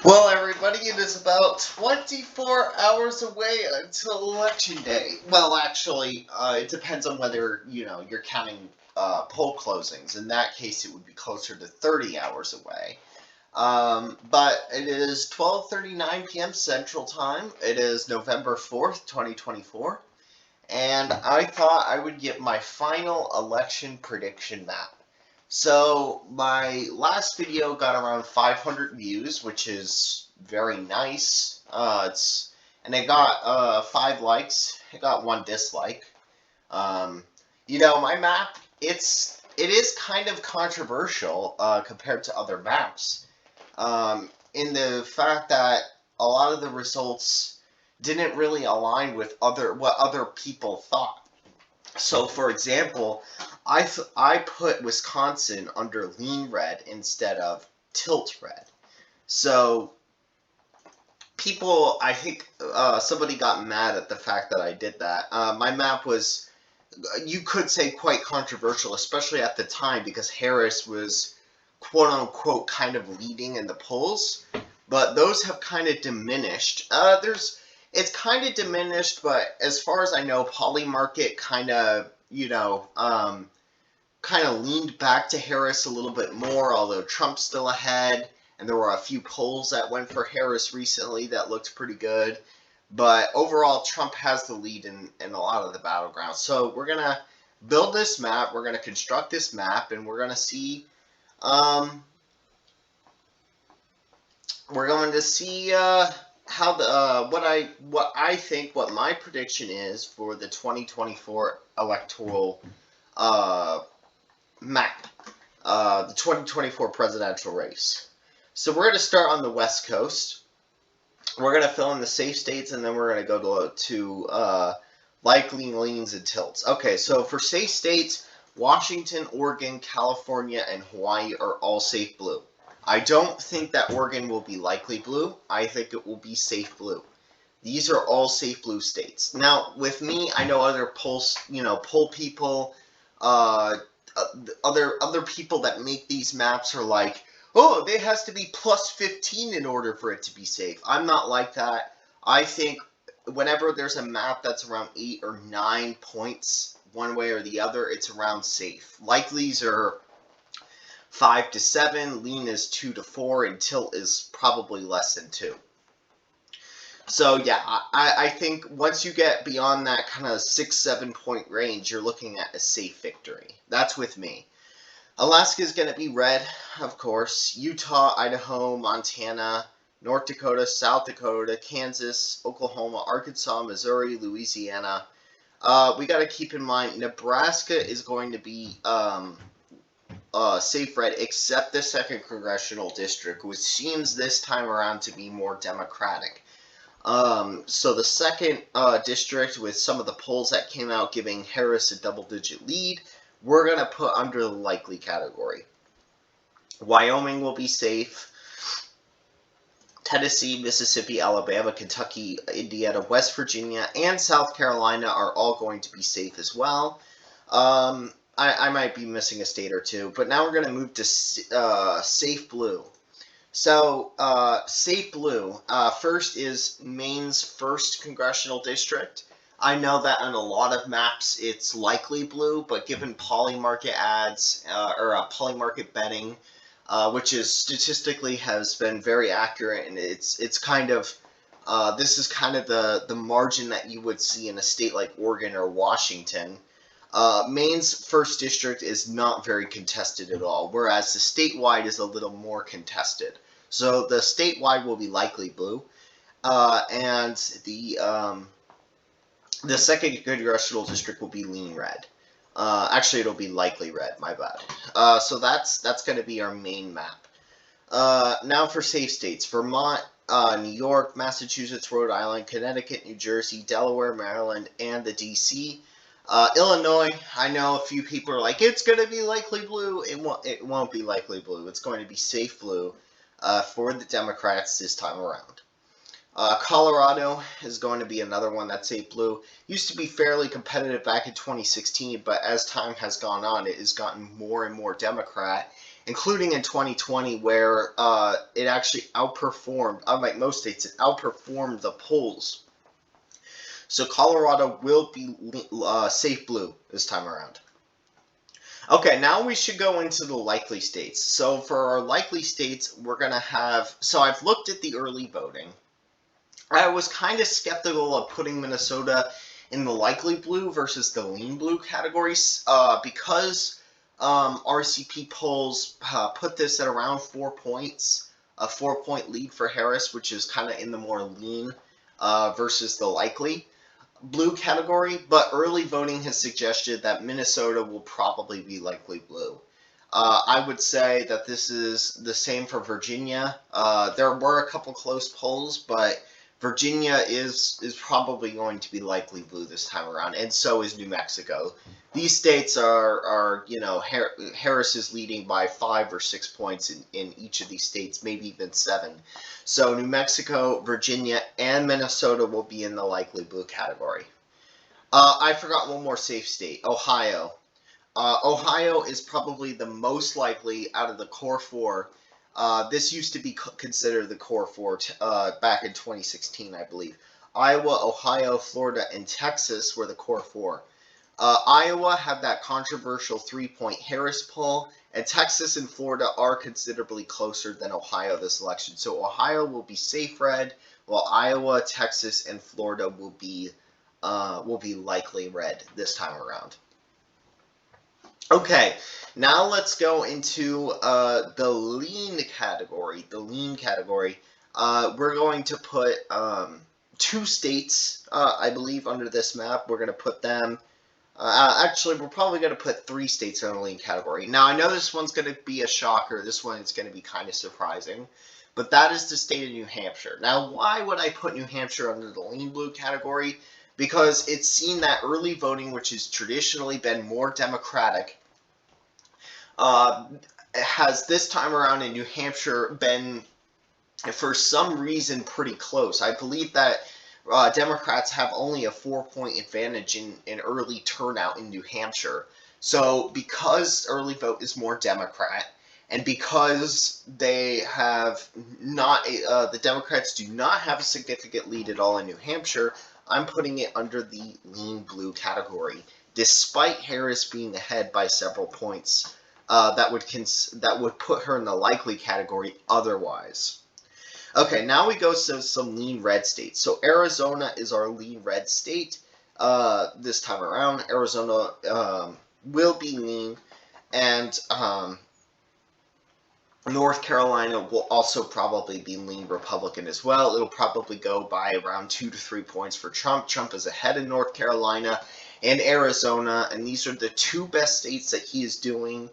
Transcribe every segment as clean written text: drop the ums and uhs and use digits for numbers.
Well, everybody, it is about 24 hours away until Election Day. Well, actually, it depends on whether, you're counting poll closings. In that case, it would be closer to 30 hours away. But it is 12:39 p.m. Central Time. It is November 4th, 2024. And I thought I would get my final election prediction map. So my last video got around 500 views, which is very nice. It got 5 likes. It got 1 dislike. Um, my map it is kind of controversial compared to other maps. In the fact that a lot of the results didn't really align with what other people thought. So, for example, I put Wisconsin under lean red instead of tilt red. So, I think somebody got mad at the fact that I did that. My map was, you could say, quite controversial, especially at the time, because Harris was quote unquote kind of leading in the polls. But those have kind of diminished. It's kind of diminished, but as far as I know, Polymarket kind of, kind of leaned back to Harris a little bit more, although Trump's still ahead. And there were a few polls that went for Harris recently that looked pretty good. But overall, Trump has the lead in a lot of the battlegrounds. So we're going to build this map, we're going to construct this map, and we're going to see how the what my prediction is for the 2024 electoral map, the 2024 presidential race. So we're going to start on the West Coast. We're going to fill in the safe states, and then we're going to go to likely leans and tilts. Okay, so for safe states, Washington, Oregon, California, and Hawaii are all safe blue. I don't think that Oregon will be likely blue. I think it will be safe blue. These are all safe blue states. Now, with me, I know other poll people, other people that make these maps are like, oh, it has to be plus 15 in order for it to be safe. I'm not like that. I think whenever there's a map that's around 8 or 9 points, one way or the other, it's around safe. Likelies are 5 to 7, lean is 2 to 4, and tilt is probably less than 2. So yeah, I think once you get beyond that kind of 6-7 point range, you're looking at a safe victory. That's with me. Alaska is going to be red, of course. Utah, Idaho, Montana, North Dakota, South Dakota, Kansas, Oklahoma, Arkansas, Missouri, Louisiana. We got to keep in mind Nebraska is going to be safe red, except the 2nd Congressional District, which seems this time around to be more Democratic. So the 2nd district, with some of the polls that came out giving Harris a double-digit lead, we're going to put under the likely category. Wyoming will be safe. Tennessee, Mississippi, Alabama, Kentucky, Indiana, West Virginia, and South Carolina are all going to be safe as well. I might be missing a state or two, but now we're going to move to safe blue. So, safe blue, first is Maine's 1st Congressional District. I know that on a lot of maps it's likely blue, but given polymarket ads, polymarket betting, which is statistically has been very accurate, and it's kind of, this is kind of the margin that you would see in a state like Oregon or Washington. Maine's 1st district is not very contested at all, whereas the statewide is a little more contested. So the statewide will be likely blue, and the 2nd Congressional District will be lean red. Actually, it'll be likely red, my bad. So that's going to be our main map. Now for safe states. Vermont, New York, Massachusetts, Rhode Island, Connecticut, New Jersey, Delaware, Maryland, and the D.C. Illinois, I know a few people are like, it's going to be likely blue. It won't be likely blue. It's going to be safe blue for the Democrats this time around. Colorado is going to be another one that's safe blue. Used to be fairly competitive back in 2016, but as time has gone on, it has gotten more and more Democrat. including in 2020, where it actually outperformed, unlike most states, it outperformed the polls. So Colorado will be safe blue this time around. Okay, now we should go into the likely states. So for our likely states, we're going to have, so I've looked at the early voting. I was kind of skeptical of putting Minnesota in the likely blue versus the lean blue categories because RCP polls put this at around 4 points, a 4-point lead for Harris, which is kind of in the more lean versus the likely blue category, but early voting has suggested that Minnesota will probably be likely blue. I would say that this is the same for Virginia. There were a couple close polls, but Virginia is probably going to be likely blue this time around, and so is New Mexico. These states are Harris is leading by 5 or 6 points in each of these states, maybe even 7. So New Mexico, Virginia, and Minnesota will be in the likely blue category. I forgot one more safe state, Ohio. Ohio is probably the most likely out of the core 4. This used to be considered the core 4 back in 2016, I believe. Iowa, Ohio, Florida, and Texas were the core 4. Iowa had that controversial 3-point Harris poll, and Texas and Florida are considerably closer than Ohio this election. So Ohio will be safe red, while Iowa, Texas, and Florida will be likely red this time around. Okay, now let's go into the lean category. The lean category. We're going to put 2 states, I believe, under this map. We're going to put them. Actually, we're probably going to put 3 states in the lean category. Now, I know this one's going to be a shocker. This one is going to be kind of surprising. But that is the state of New Hampshire. Now, why would I put New Hampshire under the lean blue category? Because it's seen that early voting, which has traditionally been more Democratic, has this time around in New Hampshire been, for some reason, pretty close. I believe that Democrats have only a 4-point advantage in early turnout in New Hampshire. So because early vote is more Democrat, and because they have not, the Democrats do not have a significant lead at all in New Hampshire, I'm putting it under the lean blue category, despite Harris being ahead by several points. That would put her in the likely category otherwise. Okay, now we go to some lean red states. So Arizona is our lean red state this time around. Arizona will be lean, and North Carolina will also probably be lean Republican as well. It'll probably go by around 2 to 3 points for Trump. Trump is ahead in North Carolina and Arizona, and these are the 2 best states that he is doing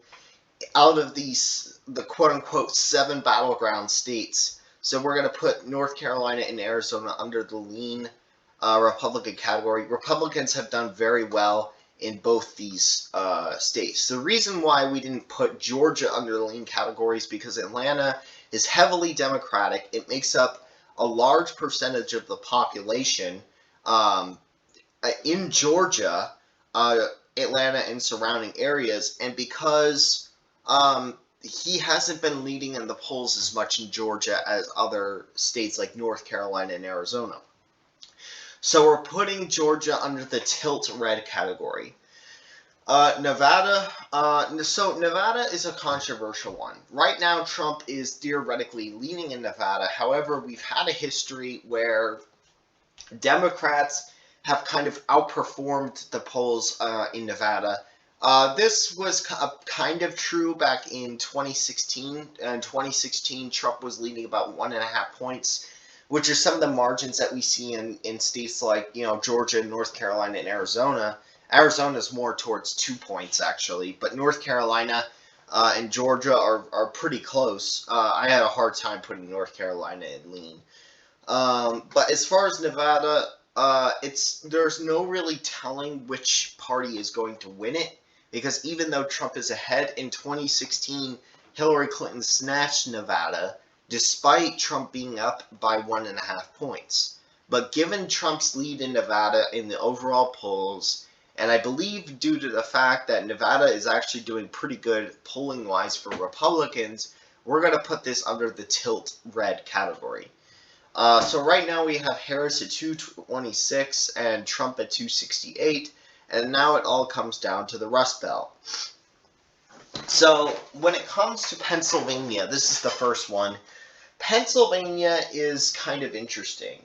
out of these, the quote-unquote 7 battleground states. So we're going to put North Carolina and Arizona under the lean Republican category. Republicans have done very well in both these states. The reason why we didn't put Georgia under the lean category is because Atlanta is heavily Democratic. It makes up a large percentage of the population in Georgia, Atlanta and surrounding areas, and because he hasn't been leading in the polls as much in Georgia as other states like North Carolina and Arizona. So we're putting Georgia under the tilt red category. Nevada, so Nevada is a controversial one. Right now, Trump is theoretically leading in Nevada. However, we've had a history where Democrats have kind of outperformed the polls in Nevada. This was kind of true back in 2016. In 2016, Trump was leading about 1.5 points, which are some of the margins that we see in states like, Georgia, North Carolina, and Arizona. Arizona is more towards 2 points, actually, but North Carolina and Georgia are pretty close. I had a hard time putting North Carolina in lean. But as far as Nevada, there's no really telling which party is going to win it, because even though Trump is ahead in 2016, Hillary Clinton snatched Nevada, despite Trump being up by 1.5 points. But given Trump's lead in Nevada in the overall polls, And I believe due to the fact that Nevada is actually doing pretty good polling-wise for Republicans, we're going to put this under the tilt red category. So right now we have Harris at 226 and Trump at 268, and now it all comes down to the Rust Belt. So when it comes to Pennsylvania, this is the first one. Pennsylvania is kind of interesting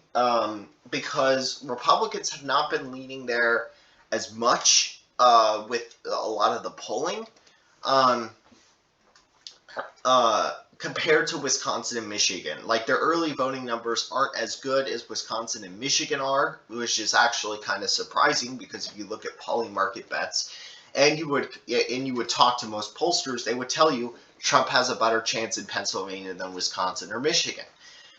because Republicans have not been leading there as much with a lot of the polling compared to Wisconsin and Michigan. Like, their early voting numbers aren't as good as Wisconsin and Michigan are, which is actually kind of surprising because if you look at polling market bets and you would talk to most pollsters, they would tell you Trump has a better chance in Pennsylvania than Wisconsin or Michigan.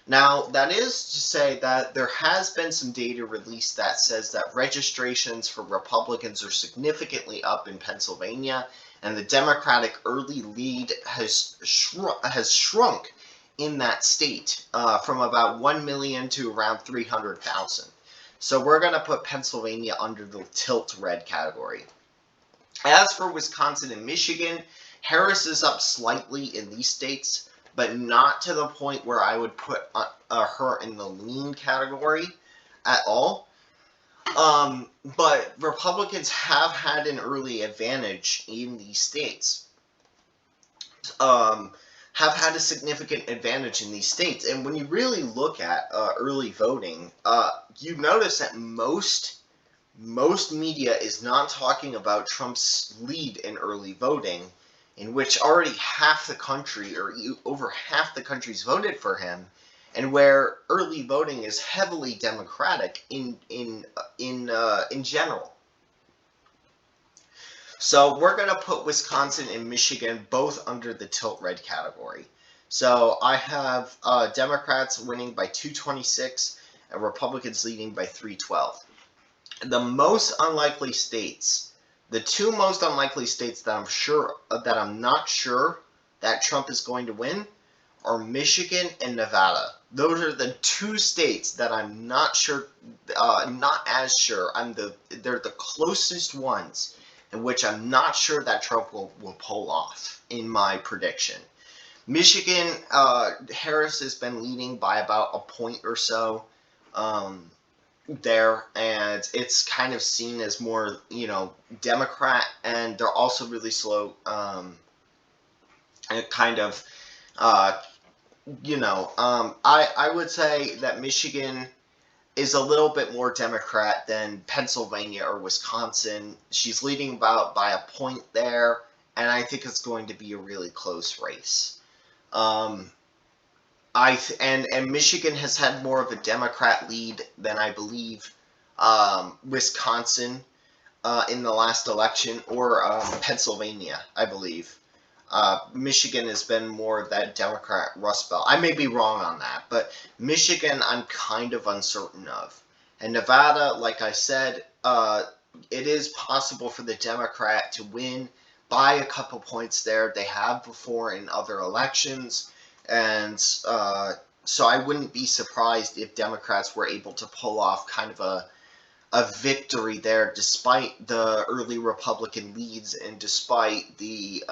Now, that is to say that there has been some data released that says that registrations for Republicans are significantly up in Pennsylvania, and the Democratic early lead has shrunk in that state from about 1 million to around 300,000. So we're going to put Pennsylvania under the tilt red category. As for Wisconsin and Michigan, Harris is up slightly in these states, but not to the point where I would put her in the lean category at all. But Republicans have had an early advantage in these states. Have had a significant advantage in these states. And when you really look at early voting, you notice that most media is not talking about Trump's lead in early voting, in which already half the country, or over half the country's voted for him, and where early voting is heavily Democratic in general. So we're going to put Wisconsin and Michigan both under the tilt red category. So I have Democrats winning by 226 and Republicans leading by 312. The most unlikely states, the two most unlikely states that I'm not sure that Trump is going to win, are Michigan and Nevada. Those are the two states that I'm not sure, not as sure. They're the closest ones in which I'm not sure that Trump will pull off in my prediction. Michigan, Harris has been leading by about a point or so there, and it's kind of seen as more, Democrat, and they're also really slow, and kind of, I would say that Michigan is a little bit more Democrat than Pennsylvania or Wisconsin. She's leading by a point there, and I think it's going to be a really close race. And Michigan has had more of a Democrat lead than I believe Wisconsin in the last election, or Pennsylvania, I believe. Michigan has been more of that Democrat Rust Belt. I may be wrong on that, but Michigan I'm kind of uncertain of. And Nevada, like I said, it is possible for the Democrat to win by a couple points there. They have before in other elections. And so I wouldn't be surprised if Democrats were able to pull off kind of a victory there, despite the early Republican leads and despite the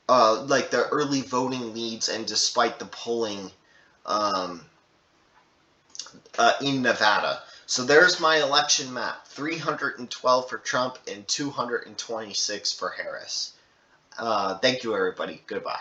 the early voting leads and despite the polling in Nevada. So there's my election map: 312 for Trump and 226 for Harris. Thank you, everybody. Goodbye.